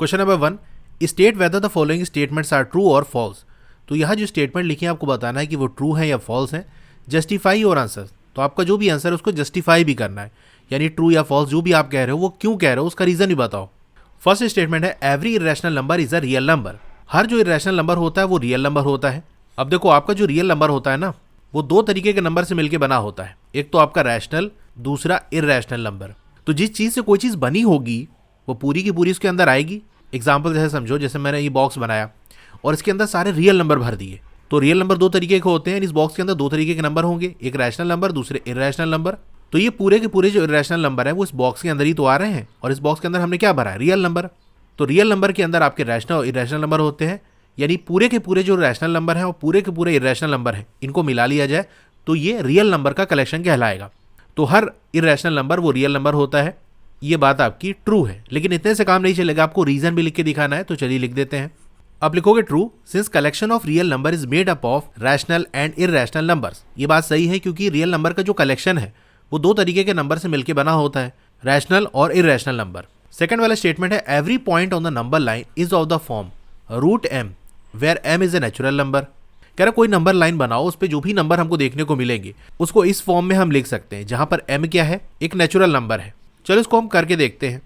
Question number 1, state whether the following statements are true और false. तो यहाँ जो स्टेटमेंट लिखी है आपको बताना है कि वो ट्रू है या फॉल्स है। जस्टिफाई और आंसर, तो आपका जो भी आंसर है उसको जस्टिफाई भी करना है, यानी ट्रू या फॉल्स जो भी आप कह रहे हो वो क्यों कह रहे हो उसका रीजन भी बताओ। फर्स्ट स्टेटमेंट है every irrational number is a real number. हर जो इरेशनल नंबर होता है वो रियल नंबर होता है। अब देखो आपका जो रियल नंबर होता है ना वो दो तरीके के नंबर से मिलकर बना होता है, एक तो आपका रैशनल, दूसरा इरेशनल नंबर। तो जिस चीज़ से कोई चीज़ बनी होगी वो पूरी की पूरी उसके अंदर आएगी। एग्जाम्पल जैसे समझो, जैसे मैंने ये बॉक्स बनाया और इसके अंदर सारे रियल नंबर भर दिए, तो रियल नंबर दो तरीके के होते हैं, इस बॉक्स के अंदर दो तरीके के नंबर होंगे, एक रैशनल नंबर, दूसरे इरेशनल नंबर। तो ये पूरे के पूरे जो इरेशनल नंबर है वो इस बॉक्स के अंदर ही तो आ रहे हैं, और इस बॉक्स के अंदर हमने क्या भरा है, रियल नंबर। तो रियल नंबर के अंदर आपके रैशनल और इरेशनल नंबर होते हैं, यानी पूरे के पूरे जो रैशनल नंबर हैं और पूरे के पूरे इरेशनल नंबर हैं इनको मिला लिया जाए तो ये रियल नंबर का कलेक्शन कहलाएगा। तो हर इरेशनल नंबर वो रियल नंबर होता है। ये बात आपकी ट्रू है, लेकिन इतने से काम नहीं चलेगा, आपको रीजन भी लिख के दिखाना है। तो चलिए लिख देते हैं। अब लिखोगे true since collection of real number is made up of rational and irrational numbers. ये बात सही है क्योंकि रियल नंबर का जो कलेक्शन है वो दो तरीके के नंबर से मिलकर बना होता है, रैशनल और इरेशनल नंबर। सेकंड वाला स्टेटमेंट है every point on the number line is of the form root m where m is a natural number. कह रहा कोई नंबर लाइन बनाओ, उस पर जो भी नंबर हमको देखने को मिलेंगे उसको इस फॉर्म में हम लिख सकते हैं, जहां पर m क्या है, एक नेचुरल नंबर है। चलो इसको हम करके देखते हैं।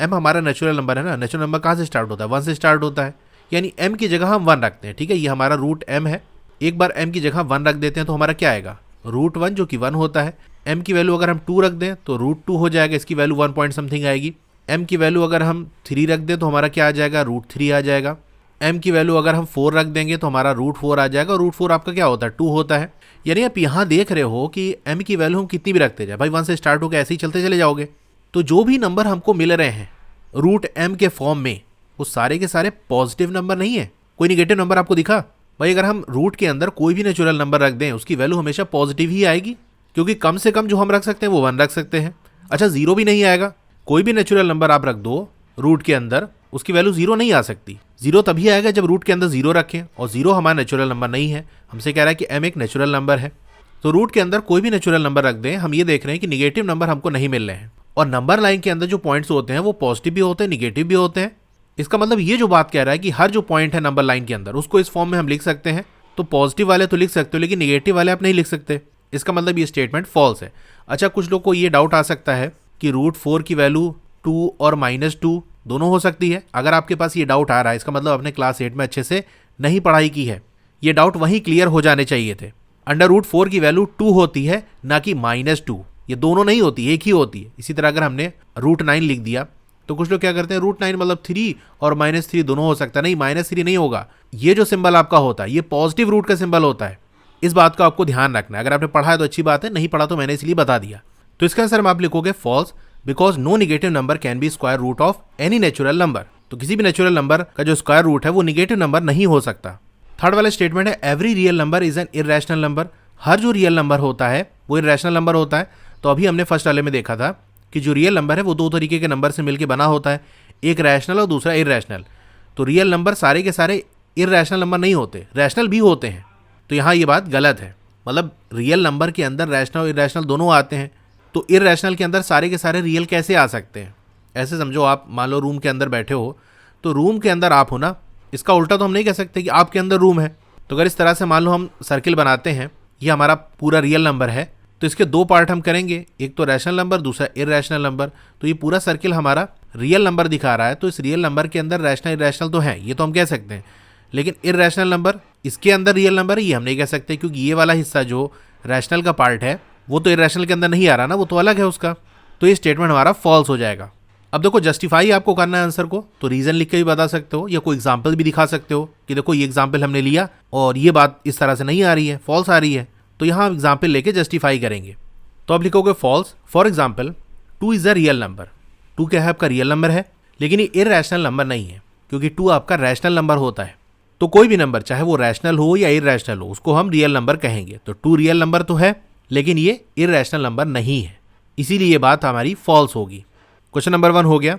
m हमारा नेचुरल नंबर है ना, नेचुरल नंबर कहाँ से स्टार्ट होता है, 1 से स्टार्ट होता है, यानी m की जगह हम 1 रखते हैं। ठीक है, ये हमारा रूट m है। एक बार m की जगह 1 रख देते हैं तो हमारा क्या आएगा, रूट 1 जो कि 1 होता है। m की वैल्यू अगर हम 2 रख दें तो रूट 2 हो जाएगा, इसकी वैल्यू 1 पॉइंट समथिंग आएगी। m की वैल्यू अगर हम 3 रख दें तो हमारा क्या आ जाएगा, रूट 3 आ जाएगा। m की वैल्यू अगर हम 4 रख देंगे तो हमारा रूट 4 आ जाएगा। रूट 4 आपका क्या होता है, 2 होता है। यानी आप यहाँ देख रहे हो कि m की वैल्यू हम कितनी भी रखते जाए, भाई 1 से स्टार्ट होकर ऐसे ही चलते चले जाओगे, तो जो भी नंबर हमको मिल रहे हैं रूट m के फॉर्म में वो सारे के सारे पॉजिटिव नंबर नहीं है। कोई निगेटिव नंबर आपको दिखा? भाई अगर हम रूट के अंदर कोई भी नेचुरल नंबर रख दें उसकी वैल्यू हमेशा पॉजिटिव ही आएगी, क्योंकि कम से कम जो हम रख सकते हैं वो 1 रख सकते हैं। अच्छा, 0 भी नहीं आएगा। कोई भी नेचुरल नंबर आप रख दो रूट के अंदर, उसकी वैल्यू 0 नहीं आ सकती। 0 तभी आएगा जब रूट के अंदर 0 रखें, और 0 हमारा नेचुरल नंबर नहीं है। हमसे कह रहा है कि m एक नेचुरल नंबर है, तो रूट के अंदर कोई भी नेचुरल नंबर रख दें, हम ये देख रहे हैं कि निगेटिव नंबर हमको नहीं मिल रहे हैं। और नंबर लाइन के अंदर जो पॉइंट्स होते हैं वो पॉजिटिव भी होते हैं, निगेटिव भी होते हैं। इसका मतलब ये जो बात कह रहा है कि हर जो पॉइंट है नंबर लाइन के अंदर उसको इस फॉर्म में हम लिख सकते हैं। तो पॉजिटिव वाले तो लिख सकते हो, लेकिन निगेटिव वाले आप नहीं लिख सकते। इसका मतलब ये स्टेटमेंट फॉल्स है। अच्छा, कुछ लोग को ये डाउट आ सकता है कि रूट 4 की वैल्यू 2 और -2 दोनों हो सकती है। अगर आपके पास ये डाउट आ रहा है, इसका मतलब आपने क्लास 8 में अच्छे से नहीं पढ़ाई की है। ये डाउट वहीं क्लियर हो जाने चाहिए थे। अंडर रूट 4 की वैल्यू 2 होती है, ना कि -2। ये दोनों नहीं होती, एक ही होती है। इसी तरह अगर हमने रूट 9 लिख दिया तो कुछ लोग क्या करते हैं, रूट 9 मतलब 3 और -3 दोनों हो सकता है। नहीं, -3 नहीं होगा। ये जो सिंबल आपका होता है ये पॉजिटिव रूट का सिंबल होता है। इस बात का आपको ध्यान रखना है। अगर आपने पढ़ा है तो अच्छी बात है, नहीं पढ़ा तो मैंने इसलिए बता दिया। तो इसका आंसर में आप लिखोगे false because no negative number can be square root of any natural number. तो किसी भी नेचुरल नंबर का जो स्क्वायर रूट है वो निगेटिव नंबर नहीं हो सकता। थर्ड वाला स्टेटमेंट है every real number is an irrational number. हर जो रियल नंबर होता है वो इरेशनल नंबर होता है। तो अभी हमने फर्स्ट वाले में देखा था कि जो रियल नंबर है वो दो तरीके के नंबर से मिलकर बना होता है, एक रैशनल और दूसरा इरेशनल। तो रियल नंबर सारे के सारे इरेशनल नंबर नहीं होते, रैशनल भी होते हैं। तो यहाँ ये बात गलत है। मतलब रियल नंबर के अंदर रैशनल और इरेशनल दोनों आते हैं, तो इरेशनल के अंदर सारे के सारे रियल कैसे आ सकते हैं? ऐसे समझो, आप मान लो रूम के अंदर बैठे हो, तो रूम के अंदर आप हो ना, इसका उल्टा तो हम नहीं कह सकते कि आपके अंदर रूम है। तो अगर इस तरह से मान लो हम सर्किल बनाते हैं, ये हमारा पूरा रियल नंबर है, तो इसके दो पार्ट हम करेंगे, एक तो रैशनल नंबर, दूसरा इरेशनल नंबर। तो ये पूरा सर्किल हमारा रियल नंबर दिखा रहा है, तो इस रियल नंबर के अंदर रैशनल इरेशनल तो है, ये तो हम कह सकते हैं। लेकिन इरेशनल नंबर इसके अंदर रियल नंबर है, ये हम नहीं कह सकते, क्योंकि ये वाला हिस्सा जो रैशनल का पार्ट है वो तो इरेशनल के अंदर नहीं आ रहा ना, वो तो अलग है उसका। तो ये स्टेटमेंट हमारा फॉल्स हो जाएगा। अब देखो, जस्टिफाई आपको करना है आंसर को, तो रीजन लिख के भी बता सकते हो या कोई एग्जाम्पल भी दिखा सकते हो कि देखो ये एग्जाम्पल हमने लिया और ये बात इस तरह से नहीं आ रही है, फॉल्स आ रही है। तो यहाँ हम एग्जाम्पल लेके जस्टिफाई करेंगे। तो आप लिखोगे false. For example 2 is a real number. 2 क्या है, आपका रियल नंबर है, लेकिन ये इरेशनल नंबर नहीं है, क्योंकि 2 आपका रैशनल नंबर होता है। तो कोई भी नंबर चाहे वो रैशनल हो या इरेशनल हो उसको हम रियल नंबर कहेंगे। तो 2 रियल नंबर तो है, लेकिन ये इरेशनल नंबर नहीं है, इसीलिए ये बात हमारी फॉल्स होगी। क्वेश्चन नंबर 1 हो गया।